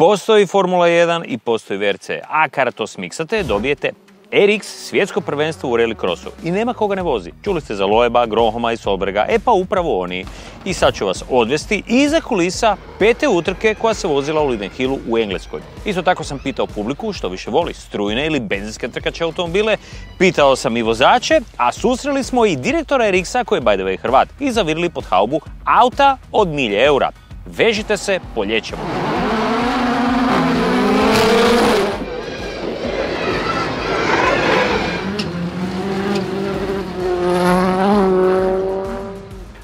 postoji Formula 1 i postoji VRC, a kada to smiksate dobijete RX svjetsko prvenstvo u Rally Crossu. I nema koga ne vozi. Čuli ste za Loeba, Grohoma i Solberga, pa upravo oni. I sad ću vas odvesti iza kulisa 5. utrke koja se vozila u Lyden Hillu u Engleskoj. Isto tako sam pitao publiku što više voli, strujne ili benzinske trkače automobile. Pitao sam i vozače, a susreli smo i direktora RX-a koji je by the way Hrvat i zavirili pod haubu auta od 1000 eura. Vežite se, poljećemo.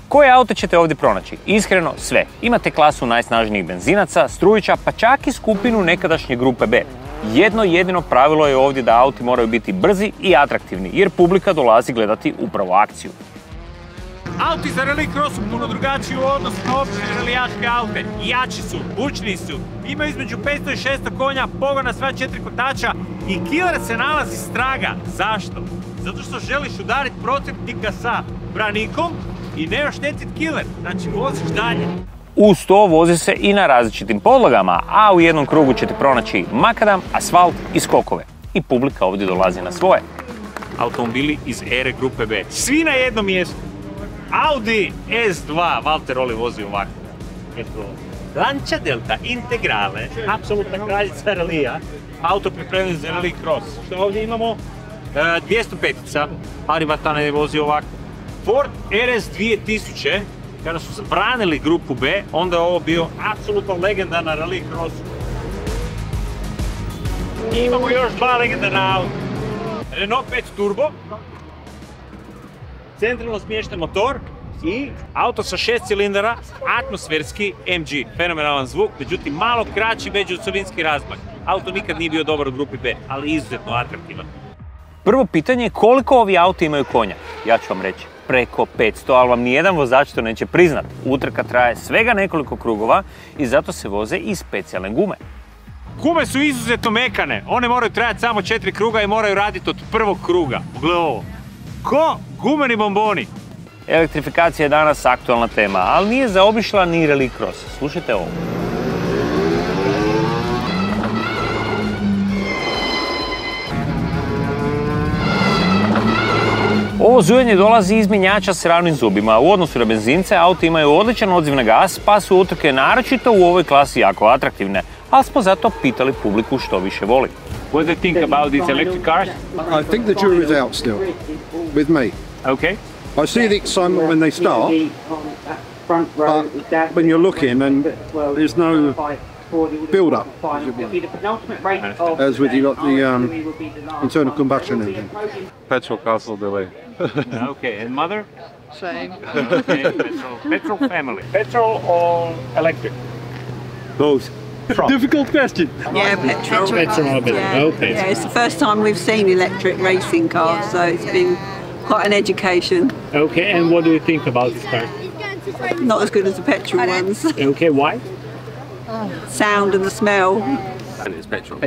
Koje auto ćete ovdje pronaći? Iskreno, sve. Imate klasu najsnažnijih benzinaca, strujića, pa čak i skupinu nekadašnje grupe B. Jedno jedino pravilo je ovdje da auti moraju biti brzi i atraktivni, jer publika dolazi gledati upravo akciju. Auti za Rally Cross su puno drugačiji u odnosu na obične ralijaške aute. Jači su, bučniji su, imaju između 500 i 600 konja, pogon na sva 4 kotača i killer se nalazi straga. Zašto? Zato što želiš udariti protivnika sa branikom i ne oštetiti killer, znači voziš dalje. Uz to vozi se i na različitim podlogama, a u jednom krugu ćete pronaći makadam, asfalt i skokove. I publika ovdje dolazi na svoje. Automobili iz ere grupe B, svi na jednom mjestu. Audi S2, Valter Oli vozi ovako. Eto, Lancia Delta Integrale, apsolutna kraljica ralija, auto pripremljen za Rally Cross. Što ovdje imamo 205-ica, ali Vatana je vozi ovako. Ford RS 2000, kada su zabranili grupu B, onda je ovo bio apsolutno legendarna Rally Cross. I imamo još dva legendarna auta. Renault 5 Turbo, centralno smješten motor i auto sa 6 cilindara, atmosferski MG. Fenomenalan zvuk, međutim malo kraći međuosovinski razmak. Auto nikad nije bio dobar u grupi B, ali izuzetno atraktivan. Prvo pitanje je koliko ovi auti imaju konja? Ja ću vam reći, preko 500, ali vam nijedan vozač to neće priznat. Utrka traje svega nekoliko krugova i zato se voze i specijalne gume. Gume su izuzetno mekane, one moraju trajati samo 4 kruga i moraju raditi od prvog kruga. Pogledaj ovo. Ko gumeni bomboni. Elektrifikacija je danas aktualna tema, ali nije zaobišla ni Rally Cross. Slušajte ovo. Ovo zujanje dolazi iz mjenjača s ravnim zubima. U odnosu na benzince, auti imaju odličan odziv na gas, pa su utrke naročito u ovoj klasi jako atraktivne. Ali smo zato pitali publiku što više voli. What do you think about these electric cars? I think the jury is out still, with me. Okay. I see the excitement when they start, but when you're looking and there's no build-up, as with the internal combustion engine. Petrol castle delay. Okay, and mother? Same. Okay, petrol family. Petrol or electric? Both. Difficult question. Yeah, petrol. Yeah. Okay. Yeah, it's the first time we've seen electric racing cars, so it's been quite an education. Okay, and what do you think about this car? Not as good as the petrol ones. Okay, why? Sound and the smell. And it's petrol.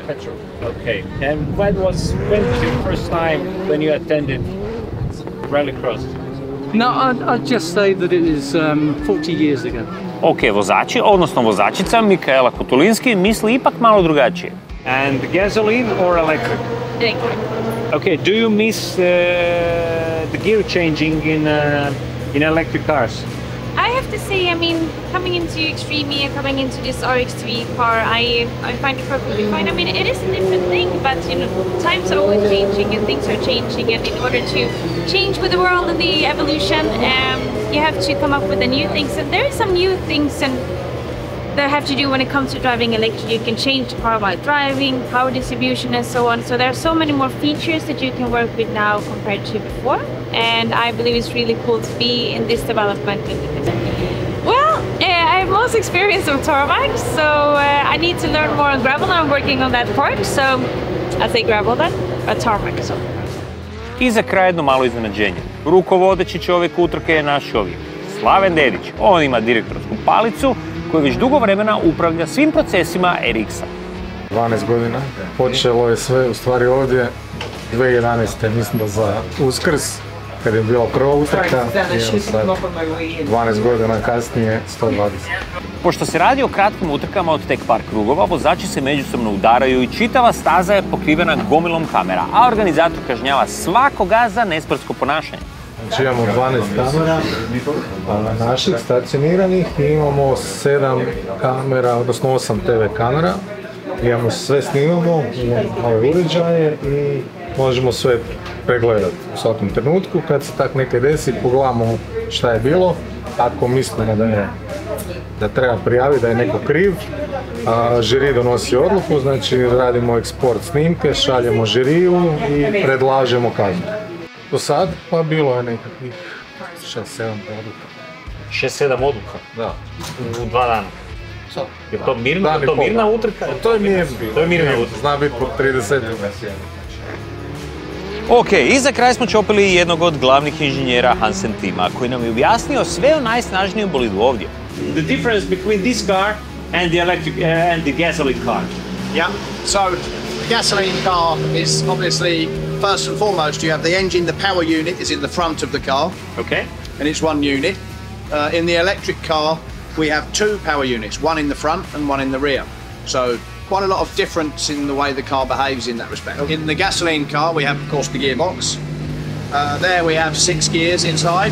Petrol. Okay. And when was your first time when you attended Rally Cross? No, I'd just say that it is 40 years ago. Ok, vozači, odnosno vozačica Mikaela Kutulinski misli ipak malo drugačije. And gasoline or electric? Electric. Okay, do you miss the gear changing in electric cars? I have to say, I mean, coming into Extreme and coming into this RX3 car, I find it perfectly fine. I mean, it is a different thing, but you know, times are always changing and things are changing, and in order to change with the world and the evolution, you have to come up with the new things. And there are some new things that have to do when it comes to driving electric. You can change the car while driving, power distribution and so on. So there are so many more features that you can work with now compared to before. And I believe it's really cool to be in this development. Well, I have most experience on tarmac, so I need to learn more on gravel. I'm working on that part, so I say gravel then, but tarmac. So. I za kraj jedno malo iznenađenje. Rukovodeći čovjek utrke je naš čovjek, Lyden Dedić. On ima direktorsku palicu koju već dugo vremena upravlja svim procesima RX-a. 12 godina. Počelo je sve u stvari ovdje 2011. mislim da za Uskrs. kad je bila prva utrka, i sad 12 godina kasnije 120. Pošto se radi o kratkim utrkama od tek par krugova, vozači se međusobno udaraju i čitava staza je pokrivena gomilom kamera, a organizator kažnjava svakoga za nesportsko ponašanje. Znači imamo 12 kamera naših stacioniranih i imamo 7 kamera, odnosno 8 TV kamera. Imamo sve snimamo u ove uređaje i možemo sve pregledati u svakom trenutku. Kad se tak nekaj desi, pogledamo šta je bilo. Ako mislimo da treba prijaviti da je neko kriv, žiri donosi odluku, znači radimo eksport snimke, šaljemo žiriju i predlažemo kaznu. Do sad pa bilo je nekakvih 6-7 odluka. 6-7 odluka? Da. U 2 dana? Je to mirna utrka? To je mirna. To je mirna utrka. Zna biti po 30. Ok, i za kraj smo čopili jednog od glavnih inženjera Hansen tima, koji nam je objasnio sve o najsnažnijem bolidu ovdje. The difference between this car and the electric and the gasoline car. Yeah, so the gasoline car is obviously, first and foremost, you have the engine, the power unit is in the front of the car. Okay. And it's one unit. In the electric car, we have 2 power units, one in the front and one in the rear. So quite a lot of difference in the way the car behaves in that respect. In the gasoline car, we have, of course, the gearbox. There we have 6 gears inside.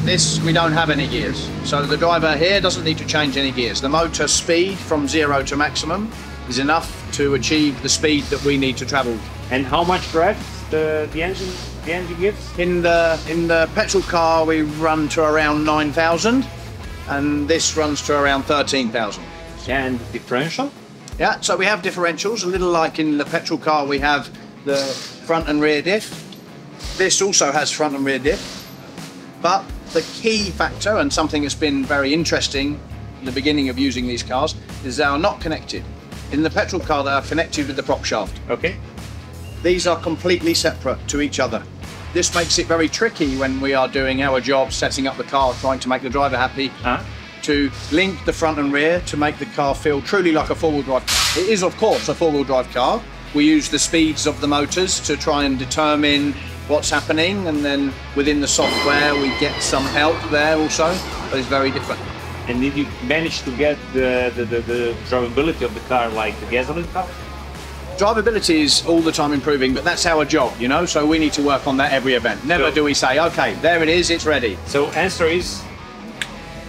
This, we don't have any gears. So the driver here doesn't need to change any gears. The motor speed from 0 to maximum is enough to achieve the speed that we need to travel. And how much rev the engine gives? In the petrol car, we run to around 9,000, and this runs to around 13,000. And differential? Yeah, so we have differentials, a little like in the petrol car we have the front and rear diff. This also has front and rear diff. But the key factor, and something that's been very interesting in the beginning of using these cars, is they are not connected. In the petrol car, they are connected with the prop shaft. Okay. These are completely separate to each other. This makes it very tricky when we are doing our job, setting up the car, trying to make the driver happy, to link the front and rear to make the car feel truly like a four-wheel drive. It is, of course, a four-wheel drive car. We use the speeds of the motors to try and determine what's happening, and then within the software we get some help there also, but it's very different. And did you manage to get the drivability of the car like the gasoline car? Drivability is all the time improving, but that's our job, you know, so we need to work on that every event. Never do we say, okay, there it is, it's ready. So answer is?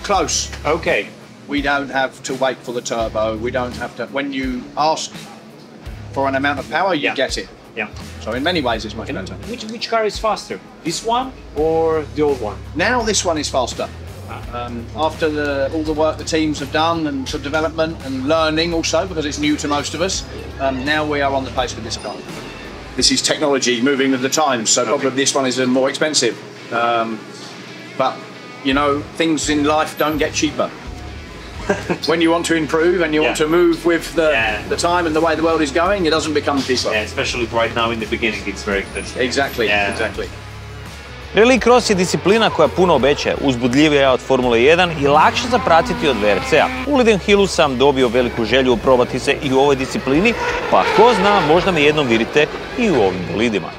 Close. Okay. We don't have to wait for the turbo, we don't have to, when you ask for an amount of power, you get it. Yeah. So in many ways it's much better. Which car is faster? This one or the old one? Now this one is faster. After all the work the teams have done and for development and learning also, because it's new to most of us, now we are on the pace with this car. This is technology moving with the times, so probably this one is more expensive. But, you know, things in life don't get cheaper. When you want to improve and you want to move with the time and the way the world is going, it doesn't become cheaper. Yeah, especially right now in the beginning, it's very expensive. Exactly, exactly. Rally Cross je disciplina koja puno obećaje, uzbudljivija od Formule 1 i lakše za pratiti od VRC-a. U Lyden Hillu sam dobio veliku želju probati se i u ovoj disciplini, pa ko zna, možda me jednom vidite i u ovim bolidima.